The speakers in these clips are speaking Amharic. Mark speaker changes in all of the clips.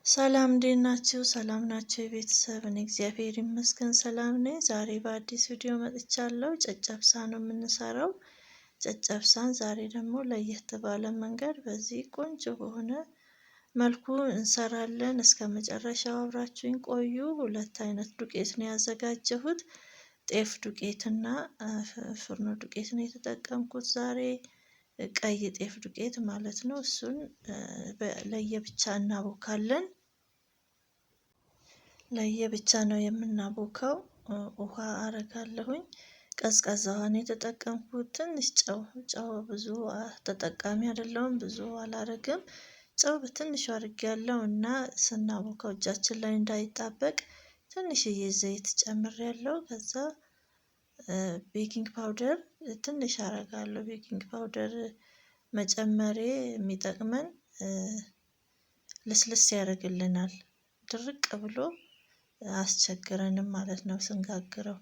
Speaker 1: ሰላም እንዴት ናችሁ? ሰላም ናቸው የቤተሰብ? እኔ እግዚአብሔር ይመስገን ሰላም ነኝ። ዛሬ በአዲስ ቪዲዮ መጥቻለሁ። ጨጨብሳ ነው የምንሰራው። ጨጨብሳን ዛሬ ደግሞ ለየት ባለ መንገድ በዚህ ቆንጆ በሆነ መልኩ እንሰራለን። እስከ መጨረሻው አብራችሁኝ ቆዩ። ሁለት አይነት ዱቄት ነው ያዘጋጀሁት። ጤፍ ዱቄትና ፍርኖ ዱቄት ነው የተጠቀምኩት ዛሬ። ቀይ ጤፍ ዱቄት ማለት ነው። እሱን ለየብቻ እናቦካለን። ለየብቻ ነው የምናቦካው። ውሃ አረጋለሁኝ። ቀዝቃዛ ውሃን የተጠቀምኩት። ትንሽ ጨው ብዙ ተጠቃሚ አይደለሁም፣ ብዙ አላረግም። ጨው በትንሹ አድርጌያለሁ እና ስናቦካው እጃችን ላይ እንዳይጣበቅ ትንሽዬ ዘይት ጨምሬያለሁ። ከዛ ቤኪንግ ፓውደር ትንሽ አረጋለሁ። ቤኪንግ ፓውደር መጨመሬ የሚጠቅመን ልስልስ ያደርግልናል። ድርቅ ብሎ አስቸግረንም ማለት ነው ስንጋግረው።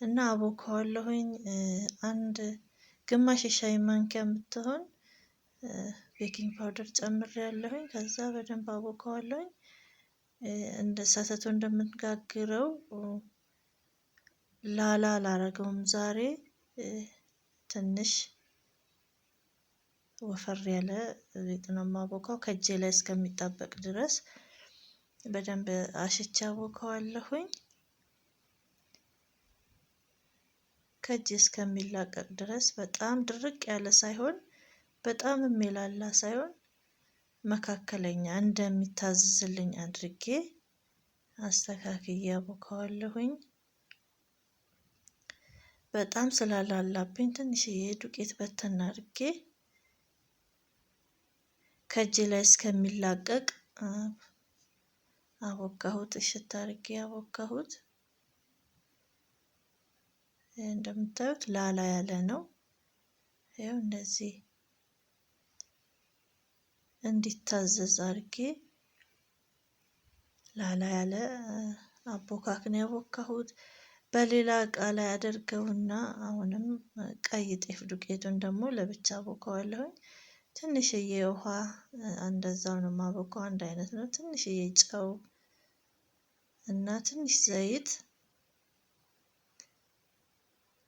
Speaker 1: እና አቦካዋለሁኝ። አንድ ግማሽ የሻይ ማንኪያ የምትሆን ቤኪንግ ፓውደር ጨምሬያለሁኝ። ከዛ በደንብ አቦካዋለሁኝ። እንደ ሳተቶ እንደምንጋግረው ላላ አላረገውም ዛሬ። ትንሽ ወፈር ያለ ሊጥ ነው የማቦካው። ከእጄ ላይ እስከሚጣበቅ ድረስ በደንብ አሽቼ አቦካዋለሁኝ። ከእጅ እስከሚላቀቅ ድረስ በጣም ድርቅ ያለ ሳይሆን በጣም የሚላላ ሳይሆን መካከለኛ እንደሚታዘዝልኝ አድርጌ አስተካክዬ አቦካዋለሁኝ። በጣም ስላላላብኝ ትንሽዬ ዱቄት በተን አድርጌ ከእጅ ላይ እስከሚላቀቅ አቦካሁት። እሽት አድርጌ አቦካሁት። እንደምታዩት ላላ ያለ ነው። ይኸው እንደዚህ እንዲታዘዝ አድርጌ ላላ ያለ አቦካክ ነው ያቦካሁት። በሌላ እቃ ላይ አደርገውና አሁንም ቀይ ጤፍ ዱቄቱን ደግሞ ለብቻ አቦካዋለሁኝ። ትንሽዬ ውሃ እንደዛው ነው የማቦካው። አንድ አይነት ነው። ትንሽዬ ጨው እና ትንሽ ዘይት።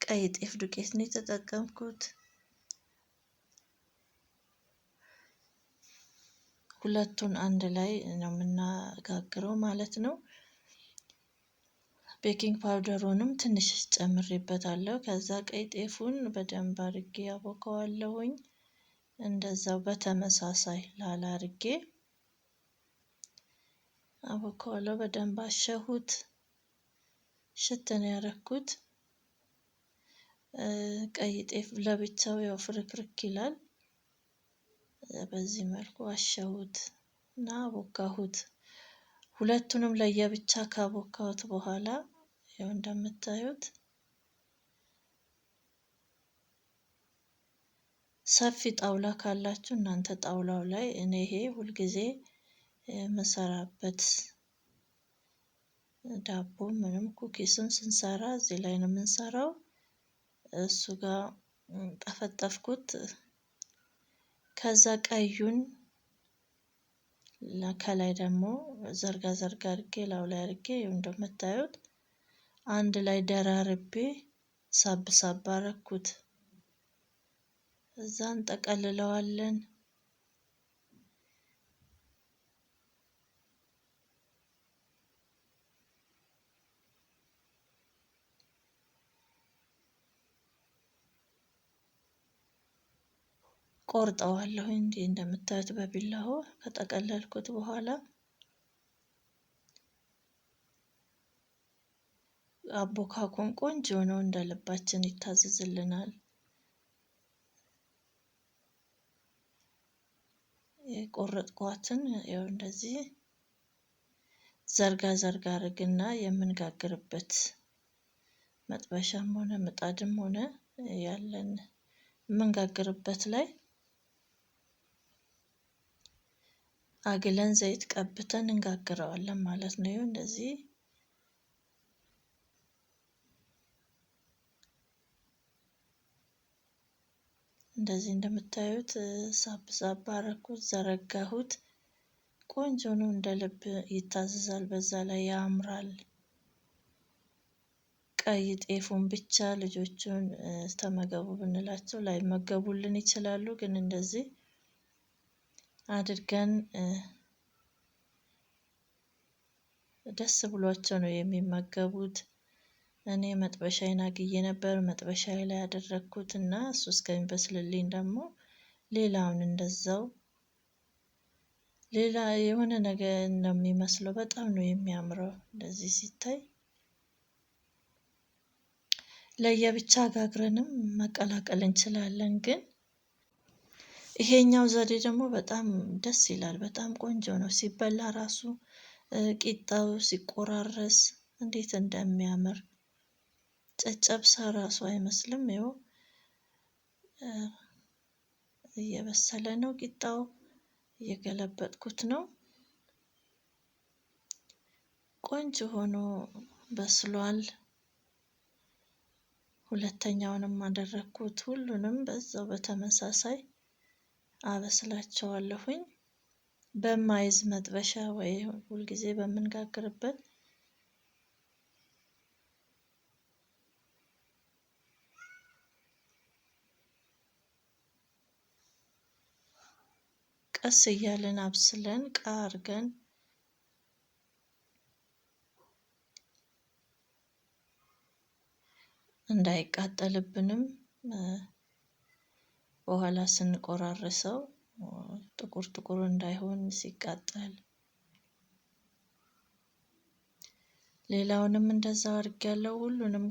Speaker 1: ቀይ ጤፍ ዱቄት ነው የተጠቀምኩት። ሁለቱን አንድ ላይ ነው የምናጋግረው ማለት ነው። ቤኪንግ ፓውደሩንም ትንሽ ጨምሬበታለሁ። ከዛ ቀይ ጤፉን በደንብ አድርጌ አቦካዋለሁኝ። እንደዛው በተመሳሳይ ላላ አድርጌ አቦካዋለሁ። በደንብ አሸሁት። ሽት ነው ያረኩት። ቀይ ጤፍ ለብቻው ያው ፍርክርክ ይላል። በዚህ መልኩ አሸሁት እና አቦካሁት። ሁለቱንም ለየብቻ ካቦካሁት በኋላ ያው እንደምታዩት ሰፊ ጣውላ ካላችሁ እናንተ ጣውላው ላይ፣ እኔ ይሄ ሁልጊዜ መሰራበት ዳቦ ምንም ኩኪስም ስንሰራ እዚህ ላይ ነው የምንሰራው። እሱ ጋር ጠፈጠፍኩት። ከዛ ቀዩን ከላይ ደግሞ ዘርጋ ዘርጋ አድርጌ ላው ላይ አድርጌ እንደምታዩት አንድ ላይ ደራርቤ ሳብ ሳብ አረኩት። እዛ እንጠቀልለዋለን። ቆርጠዋለሁ። እንዲህ እንደምታዩት በቢላው ከጠቀለልኩት በኋላ አቦካኩን ቆንጆ ነው፣ እንደ ልባችን ይታዘዝልናል። የቆረጥኳትን ያው እንደዚህ ዘርጋ ዘርጋ አድርግና የምንጋግርበት መጥበሻም ሆነ ምጣድም ሆነ ያለን የምንጋግርበት ላይ አግለን ዘይት ቀብተን እንጋግረዋለን ማለት ነው። እንደዚህ እንደምታዩት ሳብ ሳብ አረኩት፣ ዘረጋሁት። ቆንጆ ነው፣ እንደ ልብ ይታዘዛል፣ በዛ ላይ ያምራል። ቀይ ጤፉን ብቻ ልጆቹን ተመገቡ ብንላቸው ላይመገቡልን ይችላሉ። ግን እንደዚህ አድርገን ደስ ብሏቸው ነው የሚመገቡት። እኔ መጥበሻዬን አግዬ ነበር መጥበሻዬ ላይ ያደረኩት እና እሱ እስከሚበስልልኝ ደግሞ ሌላውን እንደዛው ሌላ የሆነ ነገር ነው የሚመስለው። በጣም ነው የሚያምረው እንደዚህ ሲታይ። ለየብቻ ጋግረንም መቀላቀል እንችላለን። ግን ይሄኛው ዘዴ ደግሞ በጣም ደስ ይላል። በጣም ቆንጆ ነው ሲበላ ራሱ ቂጣው ሲቆራረስ እንዴት እንደሚያምር ጨጨብሳ ራሱ አይመስልም። ይኸው እየበሰለ ነው ቂጣው፣ እየገለበጥኩት ነው። ቆንጆ ሆኖ በስሏል። ሁለተኛውንም አደረኩት። ሁሉንም በዛው በተመሳሳይ አበስላቸዋለሁኝ። በማይዝ መጥበሻ ወይ ሁልጊዜ በምንጋግርበት ቀስ እያልን አብስለን አድርገን እንዳይቃጠልብንም በኋላ ስንቆራርሰው ጥቁር ጥቁር እንዳይሆን ሲቃጠል። ሌላውንም እንደዛው አድርጌያለሁ። ሁሉንም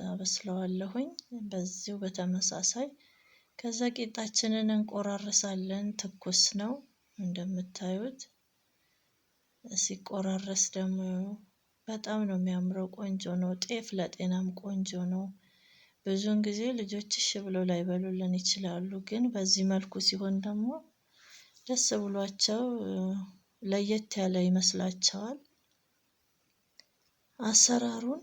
Speaker 1: አበስለዋለሁኝ በዚሁ በተመሳሳይ። ከዛ ቂጣችንን እንቆራርሳለን። ትኩስ ነው እንደምታዩት። ሲቆራረስ ደግሞ በጣም ነው የሚያምረው። ቆንጆ ነው። ጤፍ ለጤናም ቆንጆ ነው። ብዙውን ጊዜ ልጆች እሺ ብለው ላይበሉልን ይችላሉ። ግን በዚህ መልኩ ሲሆን ደግሞ ደስ ብሏቸው ለየት ያለ ይመስላቸዋል። አሰራሩን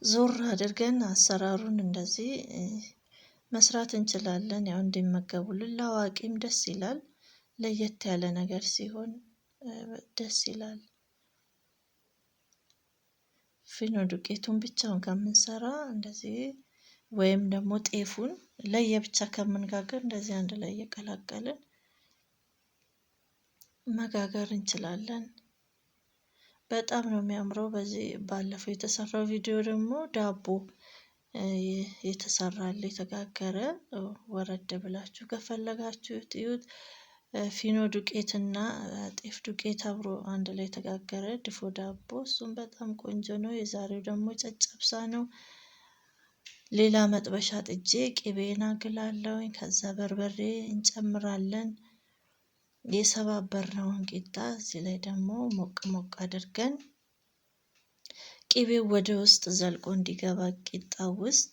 Speaker 1: ዞር አድርገን አሰራሩን እንደዚህ መስራት እንችላለን። ያው እንዲመገቡልን ለአዋቂም ደስ ይላል። ለየት ያለ ነገር ሲሆን ደስ ይላል። ፊኖ ዱቄቱን ብቻውን ከምንሰራ እንደዚህ ወይም ደግሞ ጤፉን ለየብቻ ከምንጋገር እንደዚህ አንድ ላይ እየቀላቀልን መጋገር እንችላለን። በጣም ነው የሚያምረው። በዚህ ባለፈው የተሰራው ቪዲዮ ደግሞ ዳቦ የተሰራል የተጋገረ ወረድ ብላችሁ ከፈለጋችሁ እዩት። ፊኖ ዱቄትና ጤፍ ዱቄት አብሮ አንድ ላይ የተጋገረ ድፎ ዳቦ፣ እሱም በጣም ቆንጆ ነው። የዛሬው ደግሞ ጨጨብሳ ነው። ሌላ መጥበሻ ጥጄ ቅቤን አግላለሁኝ። ከዛ በርበሬ እንጨምራለን። የሰባበርነውን ቂጣ እዚህ ላይ ደግሞ ሞቅ ሞቅ አድርገን ቅቤው ወደ ውስጥ ዘልቆ እንዲገባ ቂጣ ውስጥ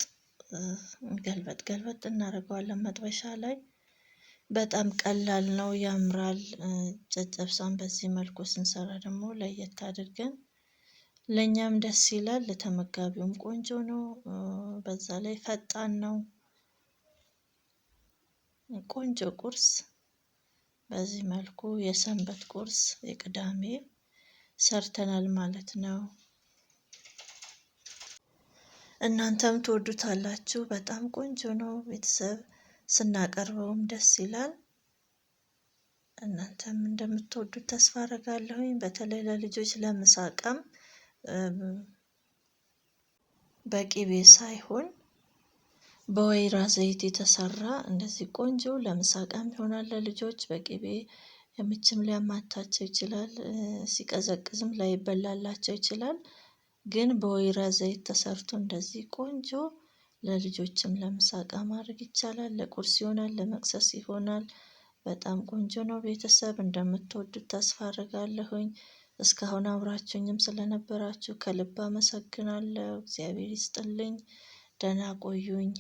Speaker 1: ገልበጥ ገልበጥ እናደርገዋለን መጥበሻ ላይ። በጣም ቀላል ነው፣ ያምራል። ጨጨብሳን በዚህ መልኩ ስንሰራ ደግሞ ለየት አድርገን ለኛም ደስ ይላል፣ ለተመጋቢውም ቆንጆ ነው። በዛ ላይ ፈጣን ነው። ቆንጆ ቁርስ በዚህ መልኩ የሰንበት ቁርስ የቅዳሜ ሰርተናል ማለት ነው። እናንተም ትወዱታላችሁ። በጣም ቆንጆ ነው። ቤተሰብ ስናቀርበውም ደስ ይላል። እናንተም እንደምትወዱት ተስፋ አደርጋለሁኝ። በተለይ ለልጆች ለምሳቀም በቂቤ ሳይሆን በወይራ ዘይት የተሰራ እንደዚህ ቆንጆ ለምሳቀም ይሆናል። ለልጆች በቂቤ የምችም ሊያማታቸው ይችላል፣ ሲቀዘቅዝም ላይበላላቸው ይችላል። ግን በወይራ ዘይት ተሰርቶ እንደዚህ ቆንጆ ለልጆችም ለምሳቃ ማድረግ ይቻላል። ለቁርስ ይሆናል፣ ለመክሰስ ይሆናል። በጣም ቆንጆ ነው። ቤተሰብ እንደምትወዱት ተስፋ አድርጋለሁኝ። እስካሁን አብራችሁኝም ስለነበራችሁ ከልብ አመሰግናለሁ። እግዚአብሔር ይስጥልኝ። ደህና ቆዩኝ።